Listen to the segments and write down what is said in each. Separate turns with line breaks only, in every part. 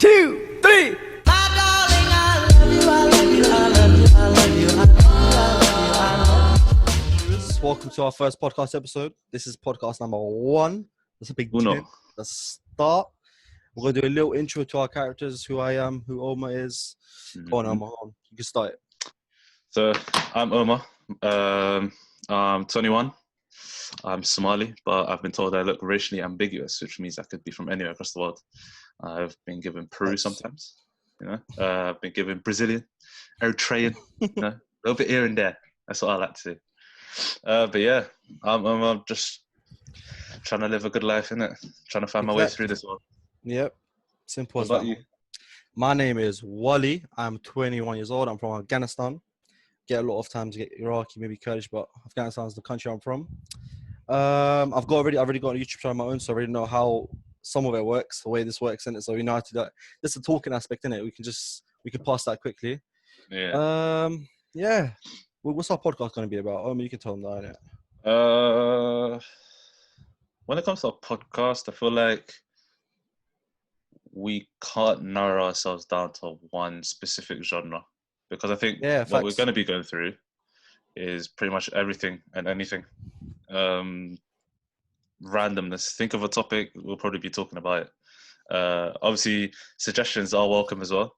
2, 3. Welcome to our first podcast episode. This is podcast number 1. That's a big deal. Let's start. We're going to do a little intro to our characters, who I am, who Omar is. Go on, Omar. You can start it.
So, I'm Omar. I'm 21. I'm Somali, but I've been told I look racially ambiguous, which means I could be from anywhere across the world. I've been given Peru sometimes, I've been given Brazilian, Eritrean, a little bit here and there. That's what I like to do. But yeah, I'm just trying to live a good life, innit? Trying to find my way through this world.
Yep. Simple as
that.
What about you? My name is Wali. I'm 21 years old. I'm from Afghanistan. Get a lot of times get Iraqi, maybe Kurdish, but Afghanistan is the country I'm from. I've already got a YouTube channel of my own, so I already know how some of it works, the way this works in it. So we know how to do it. There's a talking aspect in it. We can pass that quickly.
Yeah.
Yeah. Well, what's our podcast going to be about? You can tell them that, innit?
When it comes to a podcast, I feel like we can't narrow ourselves down to one specific genre, because I think what we're going to be going through is pretty much everything and anything. Randomness. Think of a topic, we'll probably be talking about it. Obviously, suggestions are welcome as well.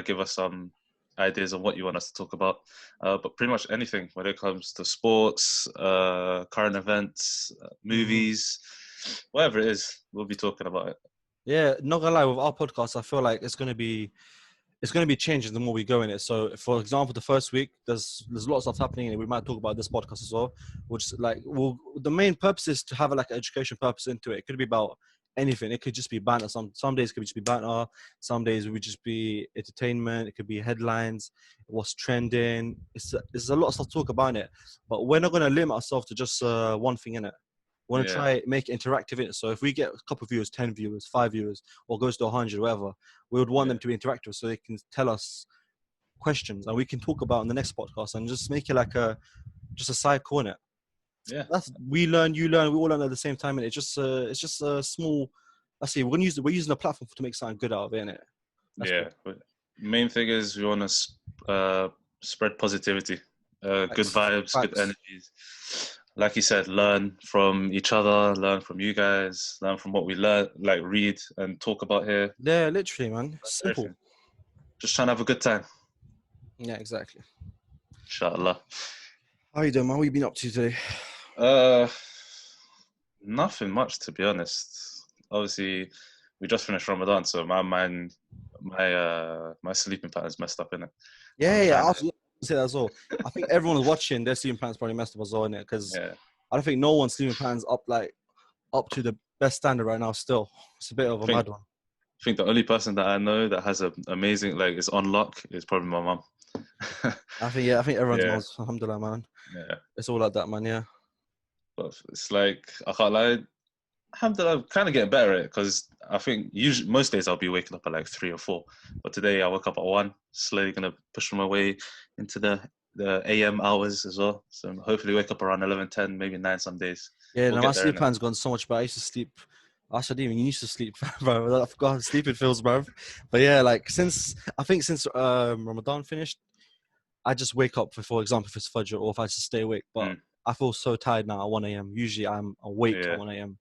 Give us some ideas on what you want us to talk about. But pretty much anything when it comes to sports, current events, movies, whatever it is, we'll be talking about it.
Yeah, not gonna lie, with our podcast, I feel like it's gonna be changing the more we go in it. So, for example, the first week, there's a lot of stuff happening, and we might talk about this podcast as well. Which, the main purpose is to have an education purpose into it. It could be about anything. It could just be banter. Some days it could just be banter. Some days it would just be entertainment. It could be headlines, what's trending. There's a lot of stuff to talk about in it. But we're not gonna limit ourselves to just one thing in it. We want to try make it interactive in it. So if we get a couple of viewers, 10 viewers, 5 viewers, or goes to 100, whatever, we would want them to be interactive so they can tell us questions and we can talk about in the next podcast and just make it like a side corner.
Yeah.
That's we learn, you learn, we all learn at the same time, and it's just a small. Let's see, we're using a platform to make something good out of it, innit?
Cool. Main thing is we want to spread positivity, good vibes, good energies. Like you said, learn from each other, learn from you guys, learn from what we learn, like read and talk about here.
Yeah, literally, man. Simple.
Everything. Just trying to have a good time.
Yeah, exactly.
In Shaa Allah.
How you doing, man? What you been up to today?
Nothing much, to be honest. Obviously, we just finished Ramadan, so my sleeping pattern's messed up, innit?
Yeah. I'll say that as well. I think everyone's watching, their sleeping patterns probably messed up as well, innit? Because I don't think no one's sleeping patterns up to the best standard right now. Still, it's a bit of a mad one.
I think the only person that I know that has an amazing is on lock is probably my mum.
I think everyone's knows. Alhamdulillah, man.
Yeah,
it's all like that, man. Yeah.
But it's like, I can't lie. Alhamdulillah, I'm kind of getting better at it, because I think most days I'll be waking up at 3 or 4. But today I woke up at 1, slowly going to push my way into the AM hours as well. So hopefully wake up around 11, 10, maybe 9 some days.
Yeah, my sleep plan's gone so much better. I used to sleep. I didn't even used to sleep, bro. I forgot how sleeping feels, bro. But yeah, since Ramadan finished, I just wake up, for example, if it's Fajr or if I just stay awake. But I feel so tired now at 1 a.m. Usually I'm awake at 1 a.m.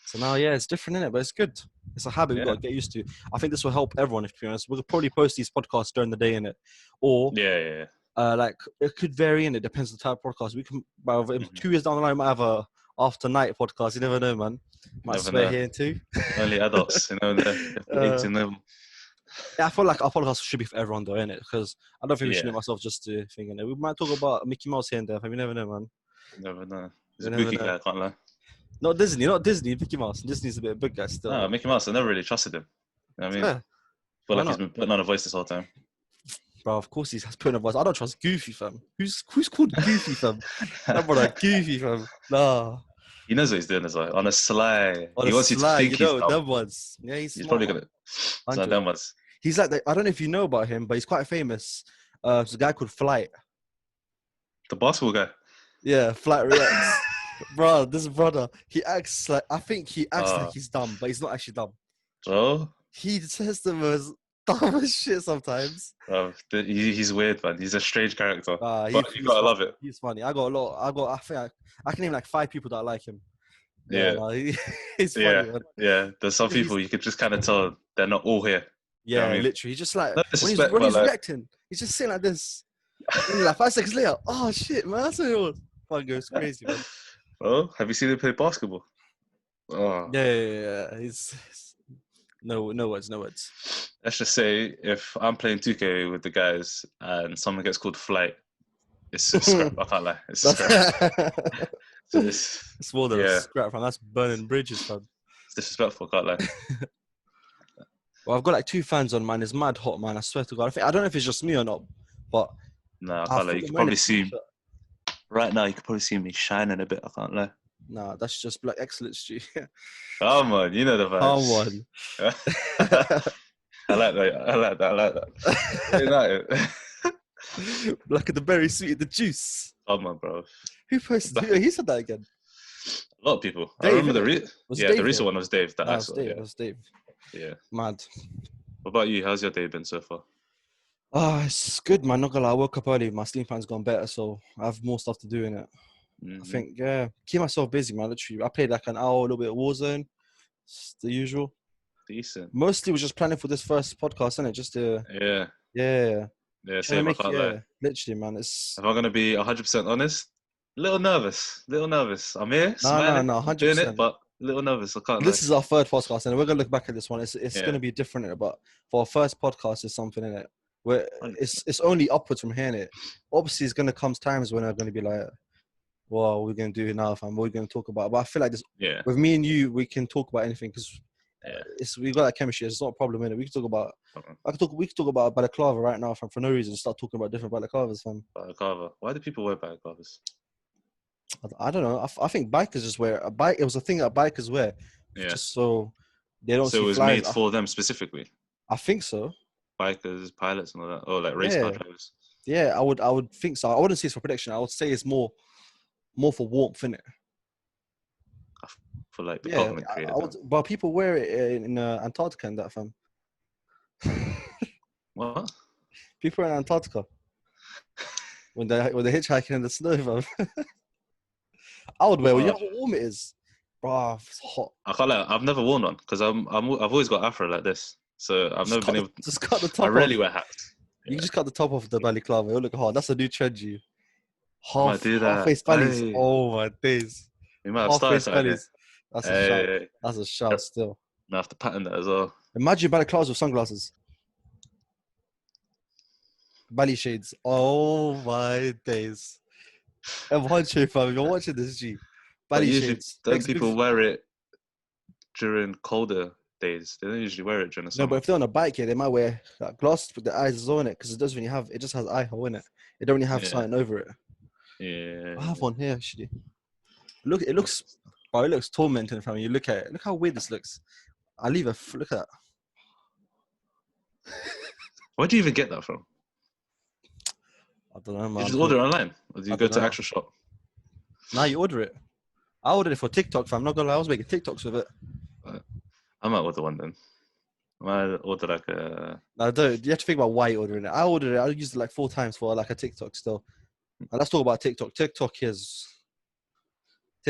So now, it's different, innit? But it's good. It's a habit we've got to get used to. I think this will help everyone, if to be honest. We'll probably post these podcasts during the day, innit? Or, it could vary, and it depends on the type of podcast. We can, 2 years down the line, we might have a after night podcast. You never know, man. Might swear here too.
Only adults, they're 18 them.
Yeah, I feel like our podcast should be for everyone, though, innit? Because I don't think we should limit ourselves just to thinking that we might talk about Mickey Mouse here and there. You never know, man.
You never know. He's a bookie guy, I can't lie.
Not Disney, Mickey Mouse. Disney's a bit of a big guy still.
No, Mickey Mouse, I never really trusted him. You know what I mean? I feel like he's been putting on a voice this whole time.
Bro, of course he's putting a voice. I don't trust Goofy, fam. Who's called Goofy, fam? That brother, Goofy, fam. Nah.
He knows what he's doing as well. On a sly. He wants you to think he's dumb.
Them ones. Yeah, he's
probably going to. So them ones.
He's like, I don't know if you know about him, but he's quite famous. There's a guy called Flight.
The basketball guy?
Yeah, Flight Reacts. Bro, this brother, I think he acts like he's dumb, but he's not actually dumb.
Oh?
He says the most dumb as shit sometimes.
He's weird, man. He's a strange character, but you
He's
gotta
funny.
love it.
He's funny. I got a lot. I think I can name like 5 people that like him. Yeah,
Yeah,
no, he's funny,
yeah,
man.
yeah. There's some
He's
people you could just kind of tell they're not all here. You know what
yeah,
I mean?
literally. He's just like
No disrespect,
when
but
he's
like,
reacting, he's just saying like this. And like 5 seconds later, oh shit, man, that's what it was. Fucking goes crazy, man.
oh, have you seen him play basketball? Oh,
Yeah. He's no words, no words.
let's just say if I'm playing 2K with the guys and someone gets called flight, it's a scrap. I can't lie, it's a scrap. So
It's more than a
yeah,
scrap, fam. That's burning bridges, fam.
it's disrespectful. I can't lie.
Well, I've got like 2 fans on, man. It's mad hot, man. I swear to God. I don't know if it's just me or not, but
No, I
I
can't lie.
feel
You
I'm
can
wearing
probably
a
see
t-shirt.
right now. You can probably see me shining a bit. I can't lie.
Nah, that's just black excellence, G.
Come on, you know the
Come
vibes.
on.
I like that. I like that. I like that. United.
Black of the berry, sweet of the juice.
Come on, bro.
Who posted? He said that again.
A lot of people. I
Dave,
remember
innit? Was it
the
Dave
recent
here?
one was Dave. That
Nah,
I
it was
saw.
Dave.
Yeah,
It was Dave.
yeah.
Mad.
What about you? How's your day been so far?
It's good, man. Not gonna lie. I woke up early. My sleep plan's gone better, so I have more stuff to do in it. I think, yeah, keep myself busy, man. Literally, I played like an hour, a little bit of Warzone. It's the usual.
Decent.
Mostly was just planning for this first podcast, innit? Just to,
Yeah.
yeah.
Yeah.
Trying to
Same. I
make
can't lie.
literally, man. It's
If I'm gonna be 100% honest, little nervous. Little nervous. I'm here, smiling,
no,
I'm doing it,
100%.
but little nervous. I can't lie.
This is our third podcast, and we're gonna look back at this one. It's
Yeah.
gonna be different, innit? But for our first podcast, it's something in it. Where
100%.
it's only upwards from here, innit? Obviously, it's gonna come times when I'm gonna be like, well, we're gonna do it now, fam. What are we gonna talk about? But I feel like this
Yeah.
with me and you, we can talk about anything because
Yeah.
we got that chemistry. It's not a problem in it. We can talk about.
Okay.
We can talk about balaclava right now, fam. For no reason, start talking about different balaclavas, fam.
Balaclava. Why do people wear balaclavas?
I don't know. I think bikers just wear a bike. It was a thing that bikers wear,
Yeah.
just so they don't
So
see
it was
flies.
made for them specifically.
I think so.
Bikers, pilots, and all that. Or like race car drivers.
Yeah, I would think so. I wouldn't say it's for protection. I would say it's more for warmth, innit?
For like the
Yeah,
government created that.
but people wear it in Antarctica and that, fam.
What?
People in Antarctica when they're hitchhiking in the snow, fam. I would wear. You know how warm it is, bro. It's hot.
I can't lie. I've never worn one because I've always got afro like this, so I've never been able.
Just cut the top.
I rarely wear hats.
You can just cut the top off the balaclava. It'll look hard. That's a new trend, you. Half face bellies.
Hey.
Oh my days.
We might have
Half face
started
bellies. That's a shout. That's a shout still.
I have to pattern that as well.
Imagine balaclavas with sunglasses. Belly shades. Oh my days. M1 fam, you're watching this, G. Belly shades.
Don't people wear it during colder days? They don't usually wear it during the summer.
No, but if they're on a bike, yeah, they might wear like, glasses with the eyes on it because it doesn't really have. It just has eye hole in it. It don't really have something over it.
Yeah.
I have one here actually. Look, it looks tormenting, fam. You look at it. Look how weird this looks. I leave a look at that.
Where'd you even get that from?
I don't know, man.
You just order it online, or do you go to actual shop?
Nah, you order it. I ordered it for TikTok, fam. I'm not gonna lie, I was making TikToks with it.
I might order one then. I might order like a.
No, don't. You have to think about why you're ordering it. I ordered it. I used it like 4 times for like a TikTok still. And let's talk about TikTok. TikTok is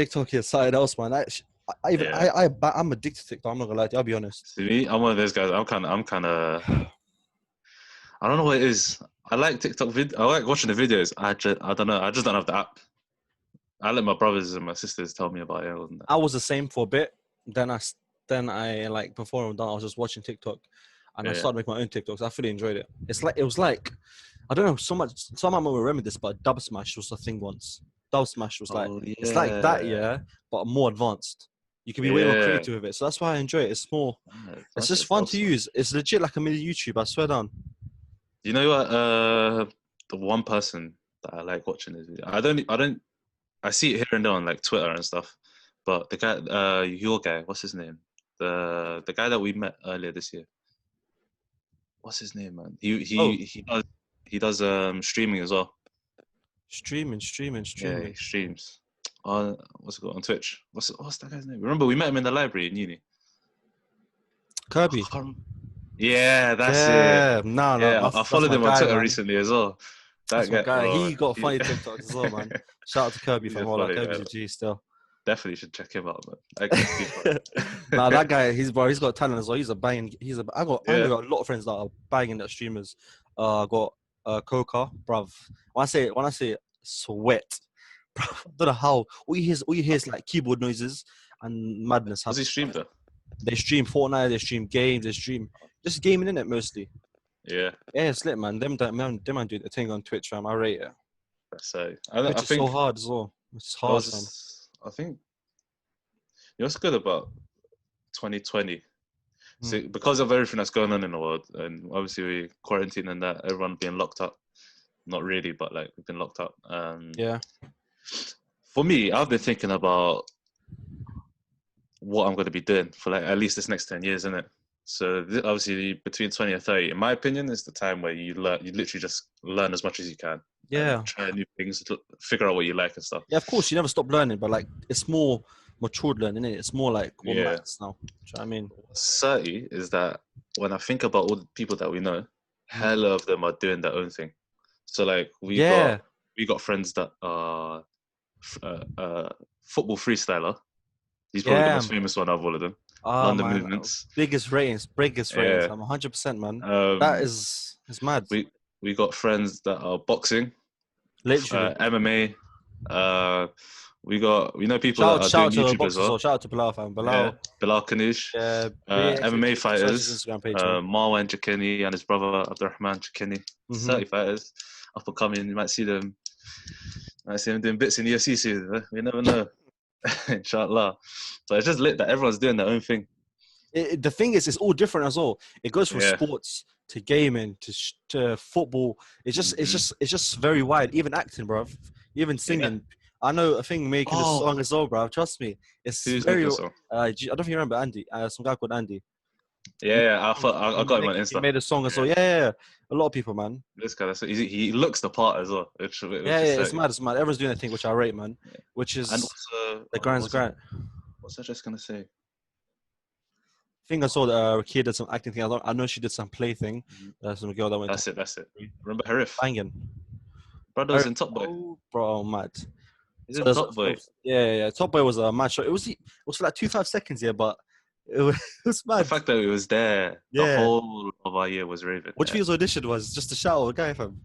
something else, man. I'm addicted to TikTok. I'm not gonna lie to you. I'll be honest.
See me, I'm one of those guys. I'm kind of. I don't know what it is. I like TikTok I like watching the videos. I don't know. I just don't have the app. I let my brothers and my sisters tell me about it.
I was the same for a bit. Then I like before I'm done, I was just watching TikTok, and I started making my own TikToks. I fully enjoyed it. It was like I don't know so much. Someone will remember this, but Dub Smash was a thing once. Dub Smash was like it's like that, but more advanced. You can be way more creative with it. So that's why I enjoy it. It's more. It's just fun to use. It's legit like a mini YouTube. I swear down.
You know what? The one person that I like watching this video. I see it here and there on like Twitter and stuff. But the guy, your guy, what's his name? The guy that we met earlier this year. What's his name, man? He does streaming as well.
Streaming.
Yeah, he streams. What's it called on Twitch? What's that guy's name? Remember we met him in the library in uni.
Kirby.
Yeah, that's it.
Yeah, no,
Yeah, I
that's
followed
my
him on
guy,
Twitter
man.
recently as well.
That's
That
my
guy,
guy.
bro.
He got funny TikToks as well, man. Shout out to Kirby from
He's
all that.
funny,
Kirby's
man.
a G still.
Definitely should check him out, man. That guy's too
Nah,
funny.
that guy, he's got talent as well. He's a banging. I
Yeah.
know a lot of friends that are banging that streamers. I got Coca, bruv. When I say sweat, bruv, I don't know how. All you hear is like keyboard noises and madness
Was he
happen.
streamed though?
They stream Fortnite, they stream games, they stream just gaming in it mostly.
Yeah,
Yeah, it's lit, man. Them man do the thing on Twitch, fam. I rate it.
that's
Twitch
I
is so
think
hard as well. It's
there
hard, fam.
I think what's good about 2020.
Mm.
So because of everything that's going on in the world, and obviously we quarantine and that, everyone being locked up. Not really, but like we've been locked up.
Yeah.
For me, I've been thinking about what I'm going to be doing for like at least this next 10 years, innit? So obviously between 20 and 30, in my opinion, is the time where you literally just learn as much as you can and
Yeah.
try new things, to figure out what you like and stuff.
Yeah, of course, you never stop learning, but like it's more matured learning, innit? It's more like what
Yeah.
matters now. Do you know what I mean?
What's 30 is that when I think about all the people that we know, hella of them are doing their own thing. So like we got friends that are football freestyler. He's probably the
Yeah.
most famous one of all of them.
Ah,
London
man.
Movements.
Biggest ratings.
Yeah.
I'm 100%, man.
Um,
That is mad.
we got friends that are boxing,
Literally.
MMA. We know people that are
Shout
doing
out to
YouTube as
boxers
well.
or shout out to Bilal, fam.
Yeah,
Bilal.
Bilal Kanoush.
Yeah.
MMA
Search his
fighters.
Instagram page, man.
Marwan Jakini and his brother Abdurrahman Jakini. 30 fighters up and coming. You might see them. Might see them doing bits in UFC soon. We never know. In Shaa Allah. So it's just lit that everyone's doing their own thing.
The thing is, it's all different as well. It goes from sports to gaming to football. It's just very wide. Even acting, bro. Even singing. Yeah. I know a thing making a song as well, bro. Trust me. It's
Who's
very.
making a song?
I don't know if you remember Andy. Some guy called Andy.
Yeah, I got him on Insta.
He made a song as well. Yeah. A lot of people, man.
This guy, he looks the part as well.
It's mad. Everyone's doing their thing, which I rate, man.
Yeah.
Which is
and also,
the grind's grind.
What's I just gonna say?
I think I saw that Rakia did some acting thing. I know she did some play thing. Some girl that went.
That's it. Remember Harif?
Banging.
Brother was in Top Boy.
Oh, bro, mad.
He's in Top Boy.
Yeah. Top Boy was a mad show. It was for like 2-5 seconds, but it was mad.
The fact that it was there, the whole of our year was raving.
What his audition was just a shout of a guy, fam.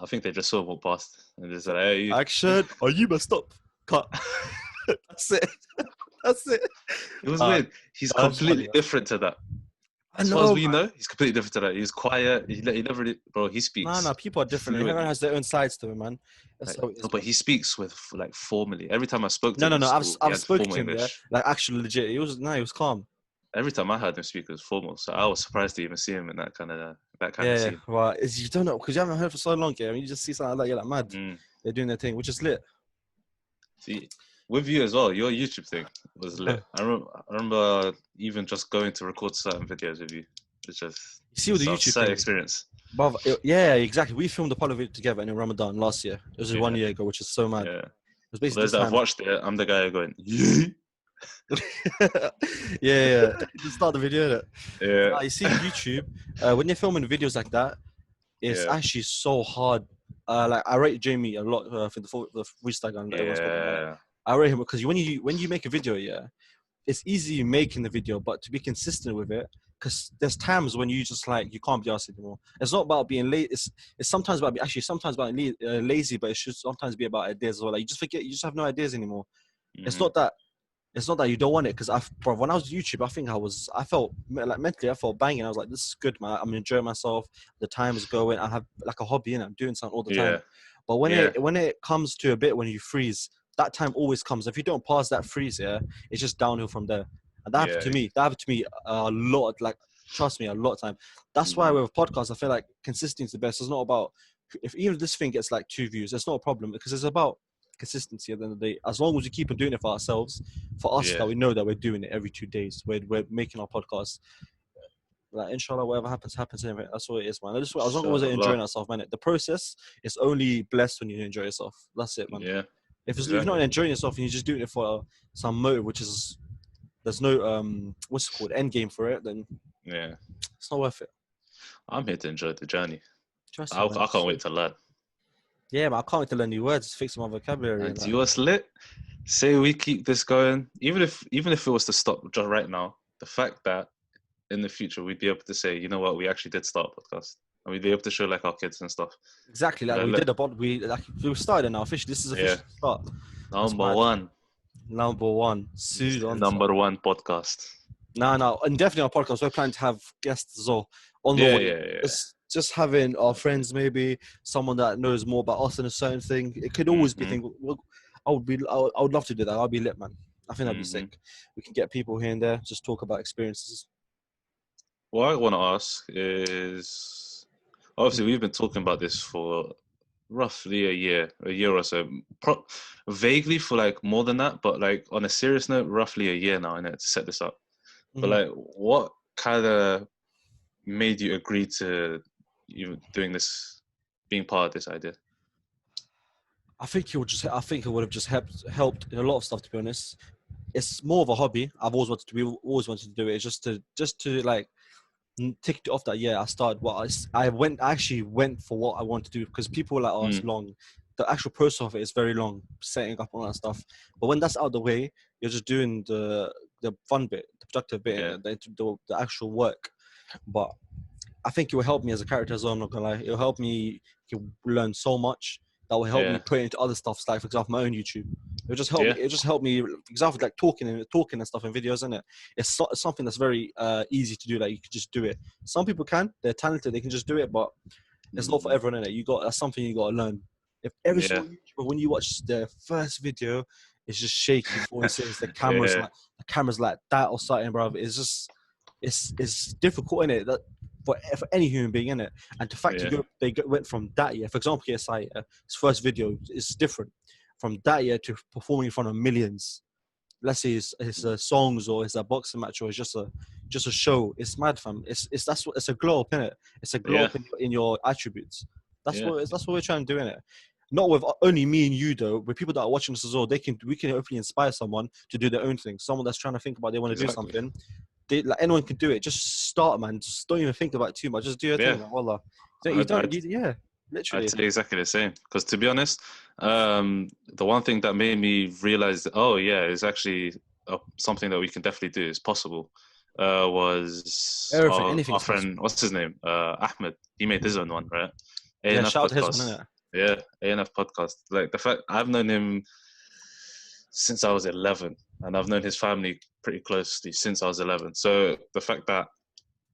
I think they just saw him walk past and they said, "Hey,
action! Oh, you must stop. Cut." That's it.
It was weird. He's completely different to that. As far as we know, he's completely different to that. He's quiet. He never really, bro. He speaks.
No, people are different. Everyone has their own sides to him, man.
But he speaks with like formally. Every time I spoke to him,
I've spoken to him. Yeah, like actually legit. He was calm.
Every time I heard him speak, it was formal. So I was surprised to even see him in that kind of scene.
Well, you don't know because you haven't heard for so long. Yeah, I mean, you just see something like that, you're like mad. They're doing their thing, which is lit.
See, with you as well, your YouTube thing was lit. I remember even just going to record certain videos with you. It's just
with the YouTube thing,
experience.
But yeah, exactly. We filmed the part of it together in Ramadan last year. It was 1 year ago, which is so mad.
Yeah.
It was basically
those that have watched it, I'm the guy going, yeah.
Yeah. To start the video,
yeah.
You see YouTube, when you're filming videos like that, it's actually so hard. Like I rate Jamie a lot for the freestyle gun.
Yeah.
I rate him because when you make a video, it's easy making the video, but to be consistent with it, because there's times when you just like you can't be asked anymore. It's not about being late. It's sometimes about lazy, but it should sometimes be about ideas as well. Like you just forget, you just have no ideas anymore. It's not that you don't want it, because when I was YouTube, I felt like mentally I felt banging. I was like, this is good, man. I'm enjoying myself. The time is going. I have like a hobby and I'm doing something all the time. But when it comes to a bit when you freeze, that time always comes. If you don't pass that freeze, it's just downhill from there. And that happened to me. That happened to me a lot. Like, trust me, a lot of time. That's why with podcasts, I feel like consistency is the best. It's not about even if this thing gets like 2 views, it's not a problem, because it's about consistency at the end of the day. As long as we keep on doing it for ourselves, for us, that we know that we're doing it every 2 days. We're making our podcast. Like, inshallah, whatever happens. Anyway. That's what it is, man. As long as we're enjoying ourselves, man. The process is only blessed when you enjoy yourself. That's it, man.
Yeah.
If you're not enjoying yourself and you're just doing it for some motive, which is there's no what's it called, end game for it, then It's not worth it.
I'm here to enjoy the journey.
Trust
I
me, man.
can't wait to learn.
Yeah, but I can't wait to learn new words, fix my vocabulary.
And
And
you was lit. Say we keep this going, even if it was to stop just right now. The fact that in the future we'd be able to say, you know what, we actually did start a podcast, and we'd be able to show like our kids and stuff.
exactly, like we did we started now. Officially, this is official start.
Number one.
Sued on
Number one podcast.
No, and definitely our podcast. We're planning to have guests as well on the way. Just having our friends, maybe someone that knows more about us in a certain thing. It could always be a thing. I would love to do that. I'll be lit, man. I think that'd be sick. We can get people here and there, just talk about experiences.
What I want to ask is, obviously, we've been talking about this for roughly a year or so, vaguely for like more than that, but like on a serious note, roughly a year now, innit, to set this up. But like, what kind of made you agree to you doing this, being part of this idea?
I think it would have just helped in a lot of stuff. To be honest, it's more of a hobby. We always wanted to do it. It's just to like tick it off that I started I actually went for what I wanted to do, because people were like, oh, it's long. The actual process of it is very long, setting up all that stuff. But when that's out of the way, you're just doing the fun bit, the productive bit, the actual work. But I think it will help me as a character as well. I'm not gonna lie, it'll help me learn so much that will help me put into other stuff. Like, for example, my own YouTube. It'll just help me. It'll just help me. For example, like talking and stuff in videos, isn't it? It's something that's very easy to do. Like, you can just do it. Some people can. They're talented. They can just do it. But it's not for everyone, in it. That's something you got to learn. If every single YouTuber, when you watch their first video, it's just shaky voices. The camera's like that or something, bro. It's just it's difficult, in it. That for any human being, in it. And the fact they went from that year, for example, KSI, his first video is different from that year to performing in front of millions. Let's say his songs, or his boxing match, or it's just a show. It's mad, fam. It's a glow up, innit? It's a glow up in your attributes. That's what we're trying to do, innit? Not with only me and you, though. With people that are watching us as well, we can hopefully inspire someone to do their own thing. Someone that's trying to think about they want to do something. Anyone can do it. Just start, man. Just don't even think about it too much. Just do your thing. Wallah. Literally.
I'd say exactly the same. Because to be honest, the one thing that made me realize that, it's actually something that we can definitely do. It's possible. Was our friend, what's his name? Ahmed. He made his own one, right? ANF
shout out
podcast.
to his one, innit?
Yeah, ANF podcast. Like, the fact I've known him since I was 11, and I've known his family pretty closely since I was 11. So the fact that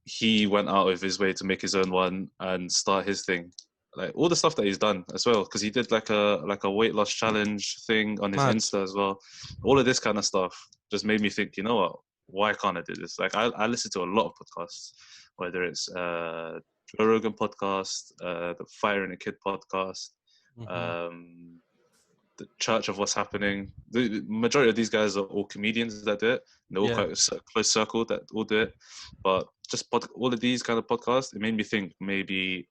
he went out of his way to make his own one and start his thing, like all the stuff that he's done as well, because he did like a weight loss challenge thing on his Insta as well. All of this kind of stuff just made me think, you know what? Why can't I do this? Like, I listen to a lot of podcasts, whether it's Joe Rogan podcast, the Fire and a Kid podcast, the Church of What's Happening. The majority of these guys are all comedians that do it. They're all quite a close circle that all do it. But just all of these kind of podcasts, it made me think maybe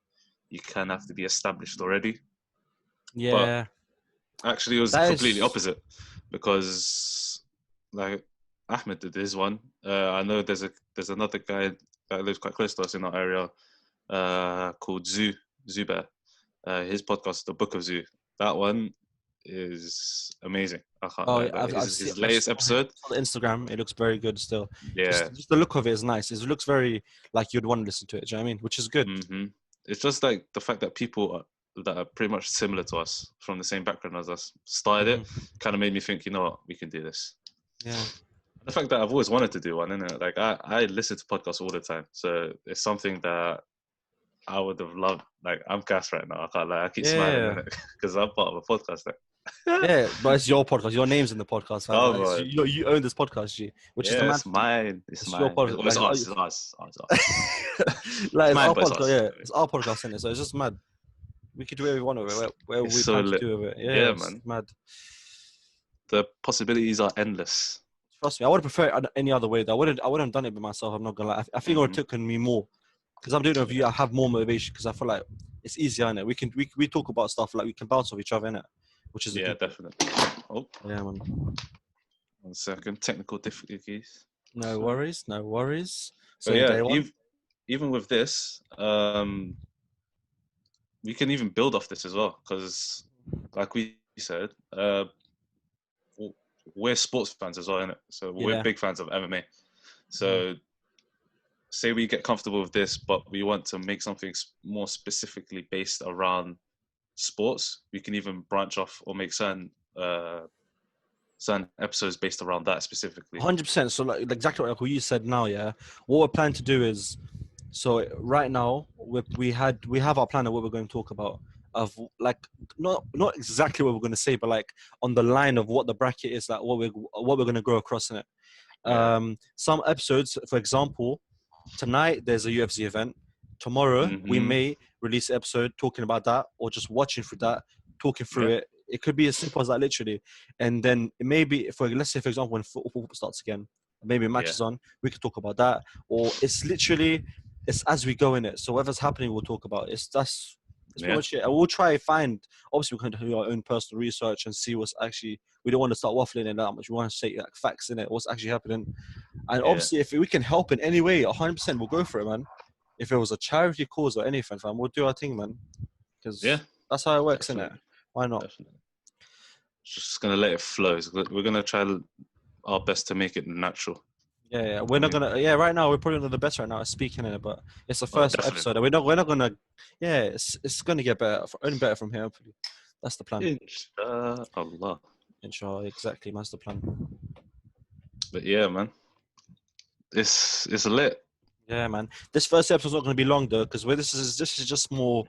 you kind of have to be established already.
Yeah.
But actually, it was completely opposite, because like Ahmed did his one. I know there's another guy that lives quite close to us in our area called Zubair. His podcast, The Book of Zoo. That one is amazing. His latest episode
on Instagram. It looks very good still.
Yeah,
just the look of it is nice. It looks very like you'd want to listen to it. Do you know what I mean? Which is good.
It's just like the fact that people that are pretty much similar to us, from the same background as us, started it, kind of made me think, you know what, we can do this.
Yeah.
The fact that I've always wanted to do one, innit? Like, I listen to podcasts all the time, so it's something that I would have loved. Like, I'm gassed right now. I can't lie. I keep smiling because I'm part of a podcast.
Yeah, but it's your podcast. Your name's in the podcast.
Oh,
you own this podcast, G. Which is the
it's mine. It's mine.
Your podcast.
It's ours.
Like, it's our podcast. Yeah, it's our podcast, isn't it? So it's just mad. We could do whatever we want with it. Where we plan to do with it. Yeah, man. Mad.
The possibilities are endless.
Trust me, I would have preferred it any other way. I wouldn't have done it by myself. I'm not gonna lie. I think it would have taken me more, because I'm doing it with you. I have more motivation because I feel like it's easier, innit? We talk about stuff like we can bounce off each other, innit? Which is
definitely. Oh,
yeah, man.
1 second, technical difficulties.
No worries. So
yeah, even with this, we can even build off this as well, because, like we said, we're sports fans as well, innit? So we're big fans of MMA. So say we get comfortable with this, but we want to make something more specifically based around sports, we can even branch off or make certain episodes based around that specifically.
100%. So like exactly like what you said now, yeah. What we're planning to do is, so right now we have our plan of what we're going to talk about, of like not exactly what we're going to say, but like on the line of what the bracket is, like what we're going to go across in it. Some episodes, for example, tonight there's a UFC event. Tomorrow we may release an episode talking about that, or just watching through that, talking through it. It could be as simple as that, literally. And then it may be, let's say, for example, when football starts again, maybe matches on, we could talk about that. Or it's literally, it's as we go in it. So whatever's happening, we'll talk about it. That's pretty much it. And we'll try and find, obviously we're going to do our own personal research and see what's actually, we don't want to start waffling in that much. We want to say like facts in it, what's actually happening. And obviously if we can help in any way, 100% we'll go for it, man. If it was a charity cause or anything, fam, we'll do our thing, man. Because that's how it works, isn't it? Why not?
Definitely. Just gonna let it flow. We're gonna try our best to make it natural.
Yeah. We're not gonna. Yeah, right now we're probably one of the best right now at speaking in it, but it's the first episode. We're not gonna. Yeah, it's gonna get better, only better from here. Hopefully, that's the plan.
In Shaa Allah.
In Shaa Allah, exactly. That's the plan.
But yeah, man, it's lit.
Yeah, man. This first episode's not going to be long though, because this is just more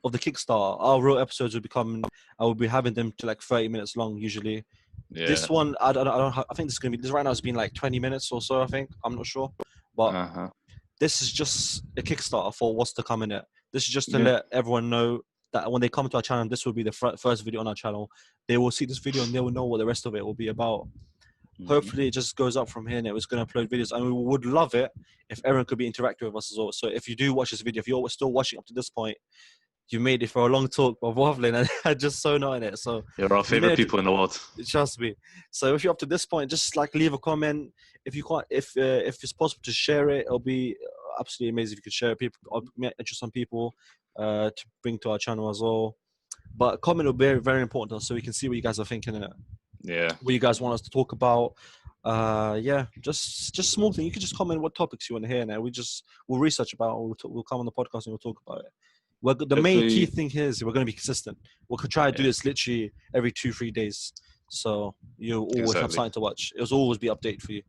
of the Kickstarter. Our real episodes will be coming. I will be having them to like 30 minutes long usually. Yeah. This one, I don't. I think this is going to be. This right now has been like 20 minutes or so. I think I'm not sure, but this is just a Kickstarter for what's to come in it. This is just to let everyone know that when they come to our channel, this will be the first video on our channel. They will see this video and they will know what the rest of it will be about. Hopefully it just goes up from here and it was going to upload videos, and we would love it if everyone could be interactive with us as well. So if you do watch this video, if you're still watching up to this point, you made it for a long talk of waffling and just so not in it. So
you're our favorite people in the world.
Trust me. So if you're up to this point, just like leave a comment. If you can't, if it's possible to share it, it'll be absolutely amazing if you could share it. People, interest some people to bring to our channel as well. But comment will be very, very important to us, so we can see what you guys are thinking in it.
Yeah.
What you guys want us to talk about. Just small thing. You can just comment what topics you want to hear now. We'll research about it. We'll come on the podcast and we'll talk about it. The main key thing here is we're going to be consistent. We'll try to do this literally every 2-3 days. So you'll always have something to watch. It'll always be updated for you.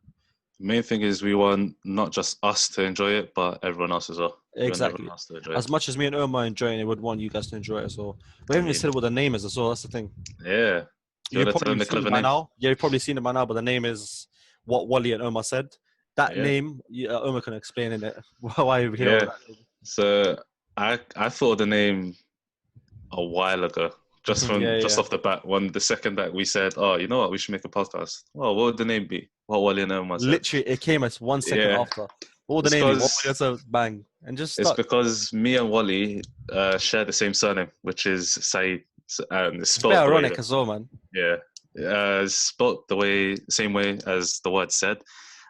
The main thing is we want not just us to enjoy it, but everyone else as well.
Exactly. As much as me and Omar enjoying it, would want you guys to enjoy it as well. We haven't even said what the name is as well. That's the thing.
Yeah.
You've probably seen it by now. Yeah, you've probably seen it by now, but the name is what Wali and Omar said. That name, Omar can explain in it. Why are we here?
Yeah. So I thought of the name a while ago, just off the bat. The second that we said, oh, you know what, we should make a podcast. Well, what would the name be? What Wali and Omar said.
Literally, it came as 1 second after. What would the name be? What was bang? And just
it's because me and Wali share the same surname, which is Said. It's spelled
ironic as well, man.
Yeah, it's spelled the same way as the word said,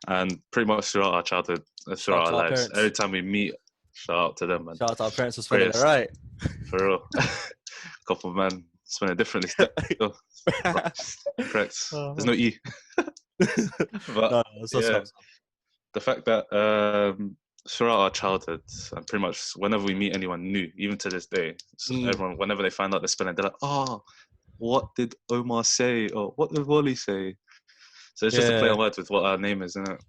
and pretty much throughout our childhood, throughout our lives, parents. Every time we meet, shout out to them, man.
Shout out to our parents for spelling it right.
For real, couple of men spelling it differently. Correct. There's no E. But the fact that throughout our childhood, and pretty much whenever we meet anyone new, even to this day, everyone, whenever they find out the spelling, they're like, oh, what did Omar say? Or what did Wali say? So it's just a play on words with what our name is, isn't it?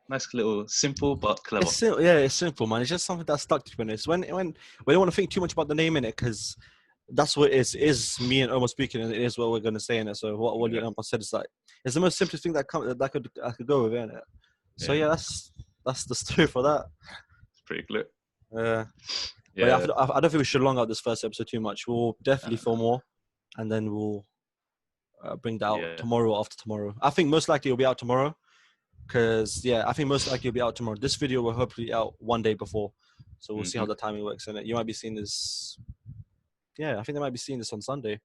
Nice little, simple but clever.
It's simple, man. It's just something that stuck to me. When we don't want to think too much about the name in it, because that's what it is me and Omar speaking, and it is what we're going to say in it. So what Wali and Omar said is like, it's the most simplest thing that I could go with, isn't it? So that's the story for that.
It's pretty clear.
Yeah. I don't think we should long out this first episode too much. We'll definitely film more, and then we'll bring that out tomorrow or after tomorrow. I think most likely it'll be out tomorrow, because This video will hopefully out 1 day before, so we'll see how the timing works in it. You might be seeing this. Yeah, I think they might be seeing this on Sunday.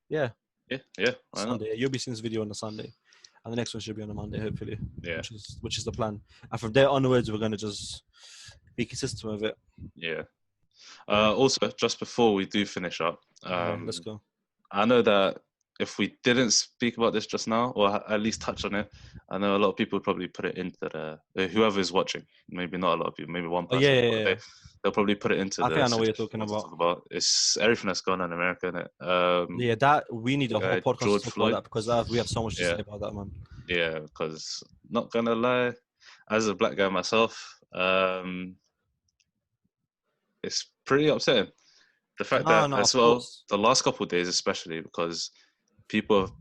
Yeah. Sunday. You'll be seeing this video on a Sunday. And the next one should be on a Monday, hopefully.
Yeah.
Which is the plan. And from there onwards, we're going to just be consistent with it.
Yeah.
Yeah.
Also, just before we do finish up,
Yeah, let's go.
I know that if we didn't speak about this just now, or at least touch on it, I know a lot of people would probably put it into the whoever is watching. Maybe not a lot of people, maybe one
Oh yeah,
person,
yeah,
but
yeah.
they'll probably put it into
I
the
think I know what you're
situation we
talking
want to
about.
talk about. It's everything that's going on in America, innit?
Yeah, that we need
The
a whole
guy
podcast to
George
talk about
Floyd.
that because we have so much to say
Yeah,
about that, man.
yeah. Because not gonna lie, as a black guy myself, it's pretty upsetting. The fact
No,
that
no,
as
of
well,
course.
the last couple of days especially, because people have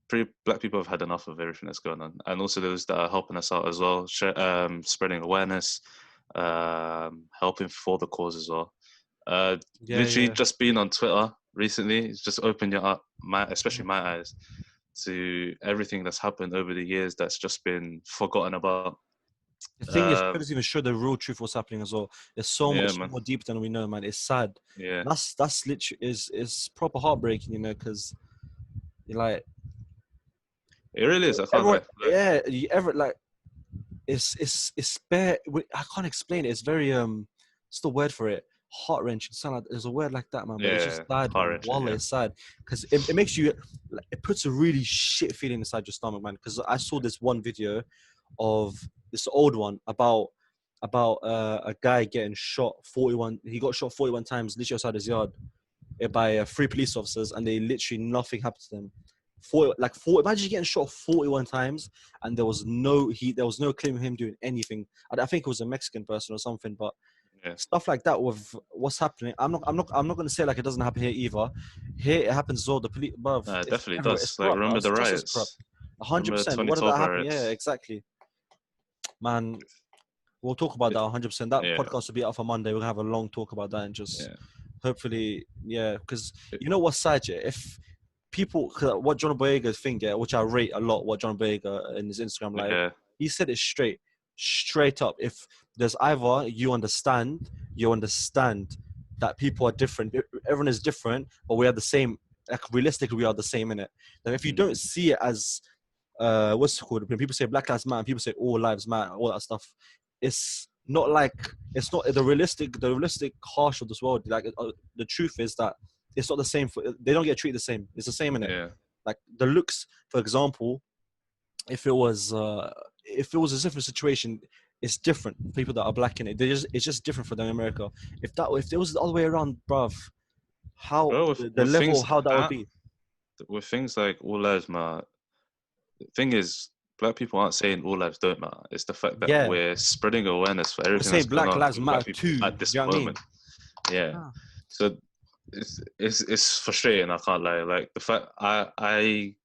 pretty black people have had enough of everything that's going on, and also those that are helping us out as well, spreading awareness, helping for the cause as well.
Yeah,
Literally
yeah.
just being on Twitter recently, it's just opened your up, especially
Mhm.
my eyes, to everything that's happened over the years that's just been forgotten about.
The thing is,
Um,
doesn't even show the real truth what's happening as well. There's so
yeah,
much
man.
more deep than we know, man. It's sad.
Yeah,
That's literally is proper heartbreaking, you know, because like
it really is. I can't
everyone,
lie. Like,
yeah, you ever like it's bare. I can't explain it. It's very what's the word for it? Heart wrenching. Sound like there's a word like that, man. But it's just
yeah,
sad,
heart
man.
wrenching.
Wallah,
Yeah,
it's sad because it makes you. Like, it puts a really shit feeling inside your stomach, man. Because I saw this one video of this old one about a guy getting shot 41. He got shot 41 times, literally outside his yard, by three police officers, and they literally nothing happened to them. Imagine getting shot 41 times, and there was no claim of him doing anything. I think it was a Mexican person or something, but
yeah.
stuff like that with what's happening. I'm not going to say like it doesn't happen here either. Here it happens as well. The police above,
No, it
it's
definitely
everywhere. It's
does. Like,
corrupt.
remember the
Justice corrupt.
riots? Remember
100%. What did
2012
that happen? Yeah,
riots?
exactly, man. We'll talk about that 100%. That
Yeah,
podcast will be out for Monday. We're gonna have a long talk about that and just
yeah,
hopefully, yeah. Because you know what's sad, yeah? If people, what John Boyega's thing, yeah, which I rate a lot, what John Boyega in his Instagram live,
yeah.
he said it straight up. If there's either you understand that people are different, everyone is different, but we are the same. Like realistically, we are the same in it. Then if you
Mm.
don't see it as what's it called? When people say Black Lives Matter, people say all lives matter, all that stuff. It's not like it's not the realistic harsh of this world. Like the truth is that it's not the same. They don't get treated the same. It's the same in it.
Yeah,
Like the looks, for example, if it was a different situation, it's different. People that are black in it, it's just different for them in America. If it was the other way around, bruv, how
bro.
the
With
level of
things
how
like
that would
that,
be.
with things like all lives matter, the thing is, black people aren't saying all lives don't matter. It's the fact that
Yeah,
we're spreading awareness for
we're
everything that's
saying
going
Black
on
Lives
with black
Matter
people
too.
at
Do
this
you know what I mean?
moment. Yeah.
Ah.
So it's frustrating. I can't lie. Like the fact I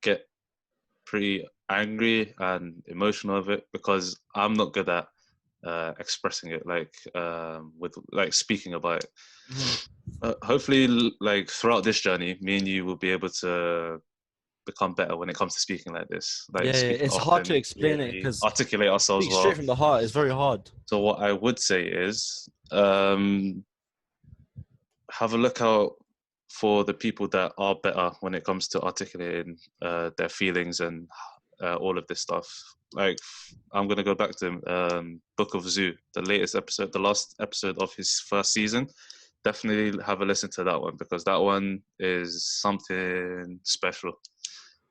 get pretty angry and emotional of it because I'm not good at expressing it, like with like speaking about it.
Mhm.
Hopefully, like throughout this journey, me and you will be able to become better when it comes to speaking like this,
Yeah,
like
yeah,
speaking
it's hard to
often,
explain it
clearly,
because
articulate ourselves
speak straight
well.
from the heart is very hard.
So what I would say is have a look out for the people that are better when it comes to articulating their feelings and all of this stuff. Like I'm gonna go back to Book of Zoo, the latest episode, the last episode of his first season. Definitely have a listen to that one because that one is something special.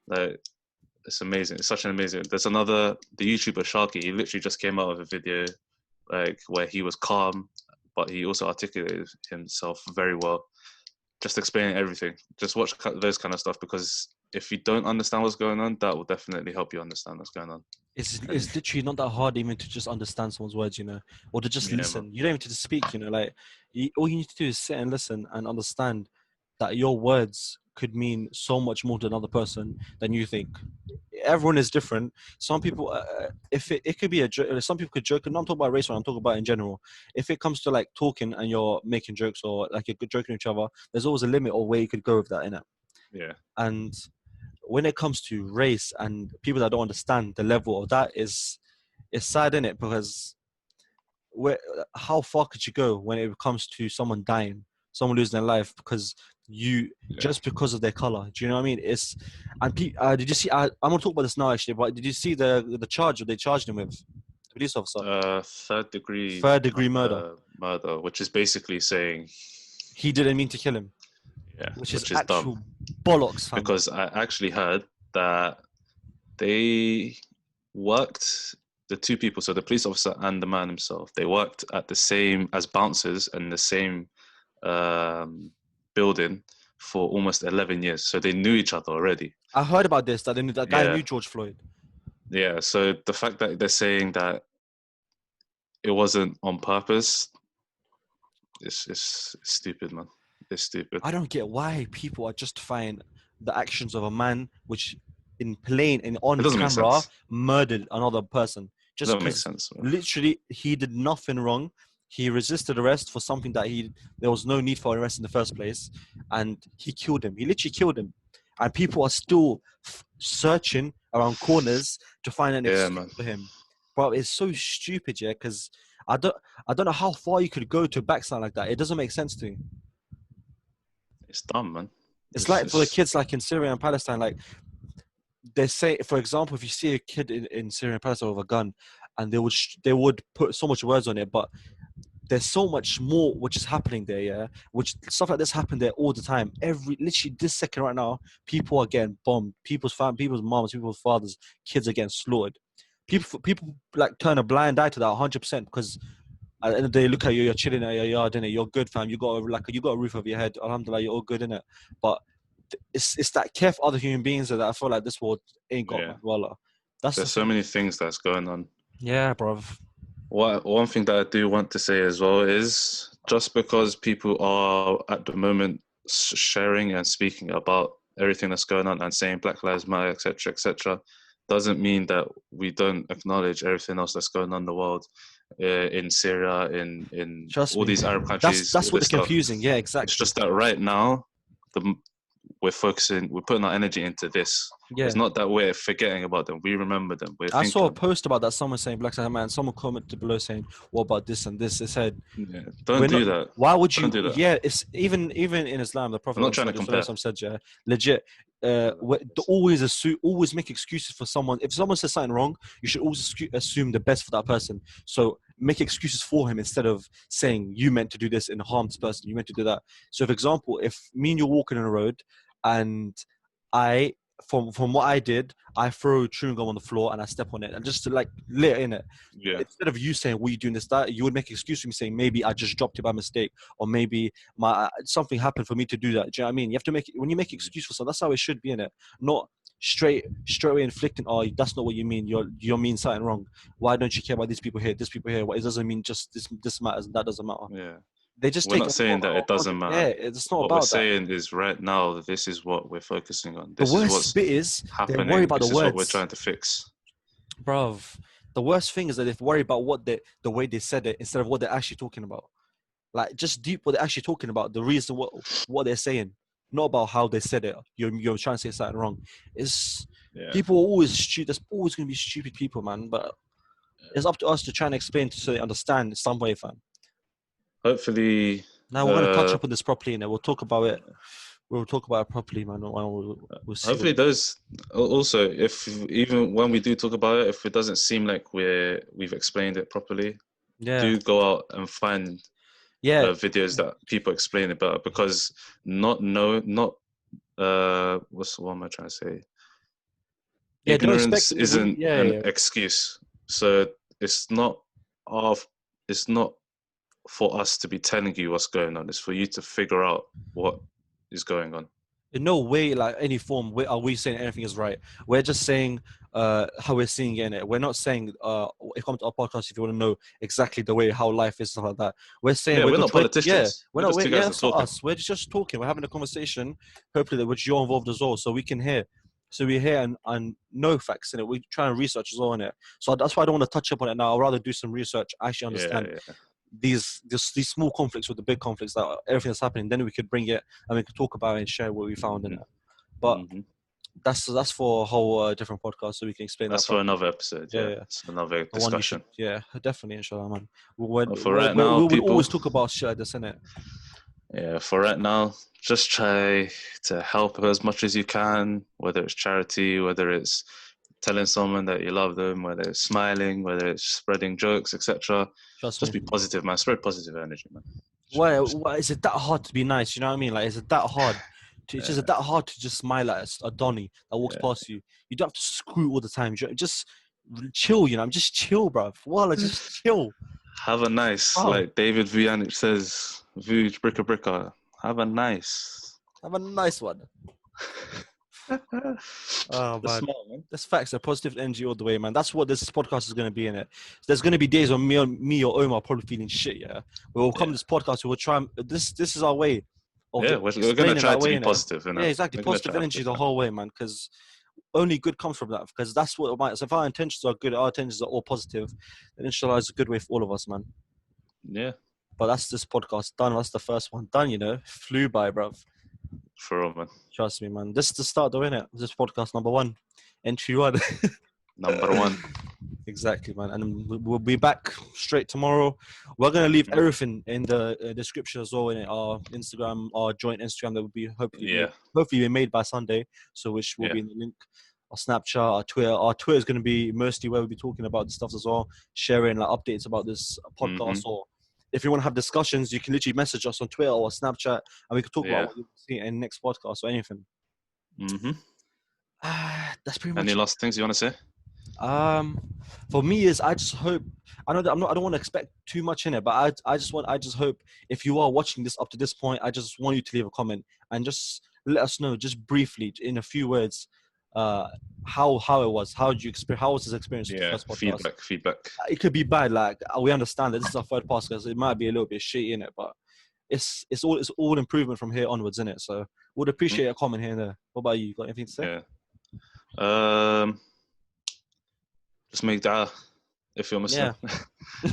Like it's amazing. It's such an amazing. There's another the YouTuber Sharky. He literally just came out with a video like where he was calm, but he also articulated himself very well just explaining everything. Just watch those kind of stuff because if you don't understand what's going on, that will definitely help you understand what's going on. And
It's literally not that hard even to just understand someone's words, you know, or to just
yeah, man.
listen. You don't even need to speak, you know, like all you need to do is sit and listen and understand that your words could mean so much more to another person than you think. Everyone is different. Some people, if it could be a joke, some people could joke. And I'm talking about race, I'm talking about in general. If it comes to like talking and you're making jokes or like you're joking with each other, there's always a limit of where you could go with that, innit?
Yeah.
And when it comes to race and people that don't understand the level of that it's sad in it because how far could you go when it comes to someone dying, someone losing their life because you
Yeah.
just because of their color? Do you know what I mean? It's and did you see? I'm gonna talk about this now actually, but did you see the charge that they charged him with? police officer.
Third degree.
Third degree murder.
Murder, which is basically saying
He didn't mean to kill him.
yeah,
Which is
dumb.
actual bollocks, fam.
Because I actually heard that they worked, the two people, so the police officer and the man himself, they worked at the same as bouncers in the same building for almost 11 years. So they knew each other already.
I heard about this, that that guy knew George Floyd.
Yeah, so the fact that they're saying that it wasn't on purpose, it's stupid, man. It's stupid.
I don't get why people are justifying the actions of a man which in plain and on camera murdered another person. Just
doesn't make sense. Man.
Literally, he did nothing wrong. He resisted arrest for something that there was no need for arrest in the first place, and he killed him. He literally killed him, and people are still searching around corners to find an excuse for him. Bro, it's so stupid, yeah. Because I don't know how far you could go to backslide like that. It doesn't make sense to me.
It's dumb, man.
It's like for the kids like in Syria and Palestine, like they say, for example, if you see a kid in Syria and Palestine with a gun, and they would put so much words on it, but there's so much more which is happening there, yeah. Which stuff like this happen there all the time. Literally this second right now, people are getting bombed. People's moms, people's fathers, kids are getting slaughtered. People like turn a blind eye to that 100% because at the end of the day, look at you, you're chilling at your yard, innit? You're good, fam. You got a roof over your head. Alhamdulillah, you're all good, innit? But it's that care for other human beings that I feel like this world ain't got. Man. Wallah.
There's so many things that's going on.
Yeah, bruv.
One thing that I do want to say as well is just because people are at the moment sharing and speaking about everything that's going on and saying Black Lives Matter, etc., doesn't mean that we don't acknowledge everything else that's going on in the world, in Syria, in all these Arab countries.
That's what's confusing. Yeah, exactly.
It's just that right now, we're putting our energy into this. Yeah. It's not that we're forgetting about them. We remember them. I
saw a post about that. Someone saying Black Lives Matter, and someone commented below saying, "What about this and this?" It said,
"Don't do that."
Why would you? Do that. Yeah, it's even in Islam, the Prophet said, "Yeah, legit." Always make excuses for someone. If someone says something wrong, you should always assume the best for that person. So make excuses for him instead of saying you meant to do this and harm this person. You meant to do that. So, for example, if me and you're walking on a road, and I, from what I did, I throw chewing gum on the floor and I step on it and just to like lit in it. Yeah. Instead of you saying, "What are you doing this, that?" you would make excuses for me saying, "Maybe I just dropped it by mistake," or maybe something happened for me to do that. Do you know what I mean? You have to when you make excuse for something, that's how it should be in it. Not straight away inflicting. "Oh, that's not what you mean. You mean something wrong. Why don't you care about these people here? This people here. Well, it doesn't mean just this matters. That doesn't matter."
Yeah.
We're
not saying that it doesn't matter.
Yeah, it's not
what
about
we're saying is right now, this is what we're focusing on. This
the worst bit is
happening.
They worry about
this
the
is
words.
What we're trying to fix.
Bruv, the worst thing is that they worry about the way they said it instead of what they're actually talking about. Like, just deep what they're actually talking about, the reason what they're saying, not about how they said it. You're trying to say something wrong. People are always there's always going to be stupid people, man. But it's up to us to try and explain so they understand some way, fam.
Hopefully.
Now we're going to touch up on this properly, and we'll talk about it. We'll talk about it properly, man. We'll see.
Hopefully, those also, if even when we do talk about it, if it doesn't seem like we've explained it properly, do go out and find videos that people explain it better. Because what am I trying to say? Ignorance isn't an excuse. So it's not for us to be telling you what's going on. It's for you to figure out what is going on.
In no way, like any form, are we saying anything is right. We're just saying how we're seeing it in it. We're not saying if come to our podcast if you want to know exactly the way how life is, stuff like that. We're saying
we're not politicians.
We're not us. We're just talking. We're having a conversation, hopefully that which you're involved as well, so we can hear. So we hear and know facts in it. We try and research as well in it. So that's why I don't want to touch up on it now. I'd rather do some research, actually understand these small conflicts with the big conflicts, that everything that's happening. Then we could bring it and we could talk about it and share what we found in it. But that's for a whole different podcast, so we can explain
that's
that.
For another episode. It's another discussion.
Definitely, inshallah, man. We'll always talk about shit like this, innit?
Yeah, for right now, just try to help as much as you can, whether it's charity, whether it's telling someone that you love them, whether it's smiling, whether it's spreading jokes, etc.
Trust
Just
me.
be positive, man. Spread positive energy, man.
Why is it that hard to be nice? You know what I mean? Like, is it that hard? It's just that hard to just smile at a Donny that walks past you. You don't have to screw all the time. Just chill, you know. I'm just chill, bro. Voila, just chill.
Have a nice, like David Vujanic says, Vuj bricka bricka. Have a nice
one. Oh man, that's facts. A positive energy all the way, man. That's what this podcast is going to be in it. There's going to be days when me or Omar are probably feeling shit. Yeah, we'll come to this podcast. We'll try. This is our way.
We're going to try to be positive.
Yeah, exactly. Positive energy the whole way, man. Because only good comes from that. Because that's what it might. So if our intentions are good, our intentions are all positive, then inshallah is a good way for all of us, man.
Yeah.
But that's this podcast done. That's the first one done. You know, flew by, bruv.
For real, man.
Trust me, man. This is the start, though, innit? This podcast number 1, entry 1.
Number 1.
Exactly, man. And we'll be back straight tomorrow. We're gonna leave everything in the description as well. In our Instagram, our joint Instagram that will be hopefully be made by Sunday. So which will be in the link. Our Snapchat, our Twitter. Our Twitter is gonna be mostly where we'll be talking about the stuff as well, sharing like updates about this podcast or. If you want to have discussions, you can literally message us on Twitter or Snapchat, and we can talk about what you see in the next podcast or anything. That's pretty much.
Any last things you want to say?
For me is I just hope I don't want to expect too much in it, but I just hope if you are watching this up to this point, I just want you to leave a comment and just let us know, just briefly in a few words, how it was. How was his experience with the first podcast?
Feedback.
It could be bad. Like we understand that this is our third podcast, it might be a little bit shitty in it, but it's all improvement from here onwards, in it. So would appreciate a comment here and there. What about you? Got anything to say?
Yeah. Just make dua if you're Muslim. Yeah.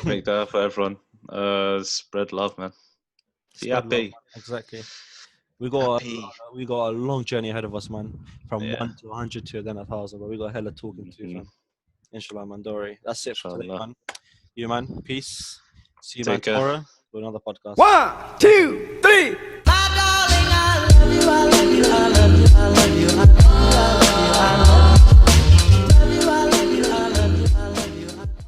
Make dua for everyone. Spread love, man. Be happy.
Exactly. We got a long journey ahead of us, man. From 1 to 100 to then 1,000, but we got hella talking to, man. Inshallah, man. Don't worry. That's it for today, man. You, man. Peace. See you, man, tomorrow with another podcast.
1, 2, 3. My darling, I love you.